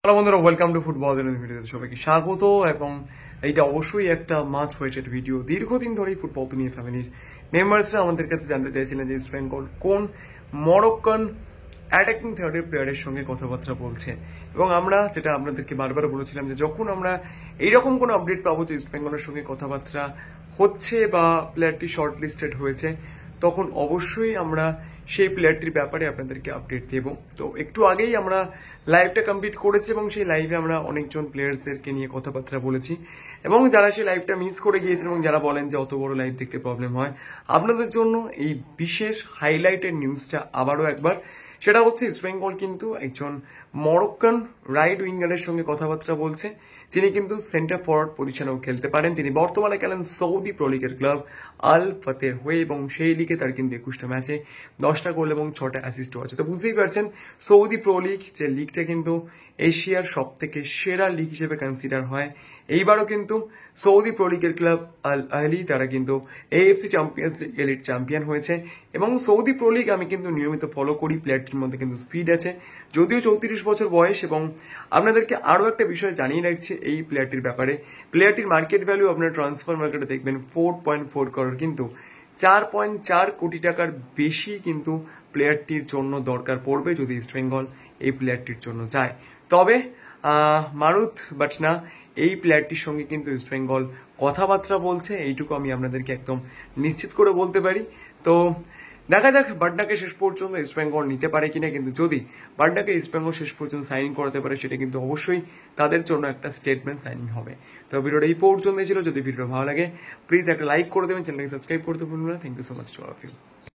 Hello বন্ধুরা, welcome to football ভিডিওতে সবাইকে স্বাগত। এবং এইটা অবশ্যই একটা মাছ হয়েছে ভিডিও। দীর্ঘদিন ধরেই ফুটবল দুনিয়া ফ্যামিলির মেম্বার্সরা আমাদের কাছে জানতে চাইছিলেন যে ইস্ট বেঙ্গল কোন মরক্কান অ্যাটাকিং থার্ডের প্লেয়ারের সঙ্গে কথাবার্তা বলছে। এবং আমরা যেটা আপনাদেরকে বারবার বলেছিলাম যে যখন আমরা এইরকম কোনো আপডেট পাবো যে ইস্ট বেঙ্গলের সঙ্গে কথাবার্তা হচ্ছে বা প্লেয়ারটি শর্ট লিস্টেড হয়েছে, তখন অবশ্যই আমরা সেই প্লেয়ারটির ব্যাপারে আপনাদেরকে আপডেট দেব। তো একটু আগেই আমরা লাইভটা কমপ্লিট করেছি এবং সেই লাইভে আমরা অনেকজন প্লেয়ার্সদেরকে নিয়ে কথাবার্তা বলেছি। এবং যারা সেই লাইভটা মিস করে গিয়েছেন এবং যারা বলেন যে অত বড় লাইভ দেখতে প্রবলেম হয়, আপনাদের জন্য এই বিশেষ হাইলাইটের নিউজটা আবারও একবার। সেটা হচ্ছে ইস্ট বেঙ্গল কিন্তু একজন মরক্কান রাইট উইঙ্গারের সঙ্গে কথাবার্তা বলছে, যিনি কিন্তু সেন্টার ফরওয়ার্ড পজিশনেও খেলতে পারেন। তিনি বর্তমানে খেলেন সৌদি প্রো লিগের ক্লাব আল ফাতের হয়ে এবং সেই লিগে তার কিন্তু 21টা ম্যাচে 10টা গোল এবং 6টা অ্যাসিস্টও আছে। তো বুঝতেই পারছেন সৌদি প্রো লিগ যে লিগটা কিন্তু এশিয়ার সব থেকে সেরা লিগ হিসেবে কনসিডার হয়। এইবারও কিন্তু সৌদি প্রো লিগের ক্লাব আল আহলি তারা কিন্তু AFC champions league elite champion হয়েছে। এবং সৌদি প্রো লিগ আমি কিন্তু নিয়মিত ফলো করি, প্লেয়ারটির মধ্যে কিন্তু স্পিড আছে, যদিও 34 বছর বয়স। এবং আপনাদেরকে আরও একটা বিষয় জানিয়ে রাখছি এই প্লেয়ারটির ব্যাপারে। প্লেয়ারটির মার্কেট ভ্যালু আপনার ট্রান্সফার মার্কেটে দেখবেন 4.4 করোড়, কিন্তু 4.4 কোটি টাকার বেশি কিন্তু প্লেয়ারটির জন্য দরকার পড়বে যদি ইস্ট বেঙ্গল এই প্লেয়ারটির জন্য যায়। তবে মারুত বাটনা এই প্লেয়ারটির সঙ্গে কিন্তু ইস্ট বেঙ্গল কথাবার্তা বলছে, এইটুকু আমি আপনাদেরকে একদম নিশ্চিত করে বলতে পারি। তো দেখা যাক বাটনাকে শেষ পর্যন্ত ইস্ট বেঙ্গল নিতে পারে কিনা। কিন্তু যদি বাটনাকে ইস্ট বেঙ্গল শেষ পর্যন্ত সাইনিং করাতে পারে, সেটা কিন্তু অবশ্যই তাদের জন্য একটা স্টেটমেন্ট সাইনিং হবে। তো ভিডিওটা এই পর্যন্ত ছিল। যদি ভিডিও ভালো লাগে প্লিজ একটা লাইক করে দেবেন, চ্যানেলকে সাবস্ক্রাইব করতে ভুলবেন না। Thank you so much to all of you.